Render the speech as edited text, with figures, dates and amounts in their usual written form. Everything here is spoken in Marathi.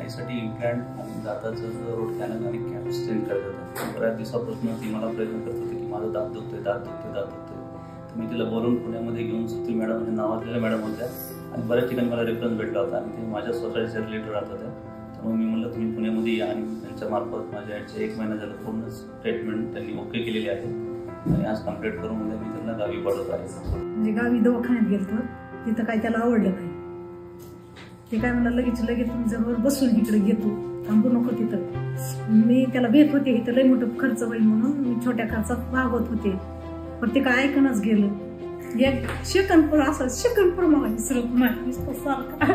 माझ्यासाठी इम्प्लांट आणि दाताचं रोड कॅनल आणि कॅप्स चेंज करायचं होतं. बऱ्याच दिवसापासून ती मला प्रयत्न करत होती की माझं दात दुखतोय दात दुखतोय दात दुखतोय. तर मी तिला बोलून पुण्यामध्ये घेऊन सुती मॅडम म्हणजे नावाजलेल्या मॅडम होत्या आणि बऱ्याच ठिकाणी मला रेफरन्स भेटला होता आणि ते माझ्या सोसायटीच्या रिलेटेड राहत होत्या. त्यामुळे मी म्हणलं तुम्ही पुण्यामध्ये या आणि त्यांच्या मार्फत माझ्या याचे 1 महिना झालं पूर्ण ट्रीटमेंट त्यांनी ओके केलेली आहे आणि आज कंप्लीट करून मी त्यांना गावी पाठवत आहे. म्हणजे गावी दवाखान्यात गेलतो तिथं काय त्याला आवडलं नाही. ते काय म्हणलं लगेच तुमच्याबरोबर बसून इकडे घेतो थांबू नको तिथं. मी त्याला भेट होते इथं लय मोठं खर्च होईल म्हणून मी छोट्या खर्चात भागवत होते पण ते काय ऐकूनच गेलं. एक सेकंड पर असं सेकंड पर मला विसरत नाही सारखं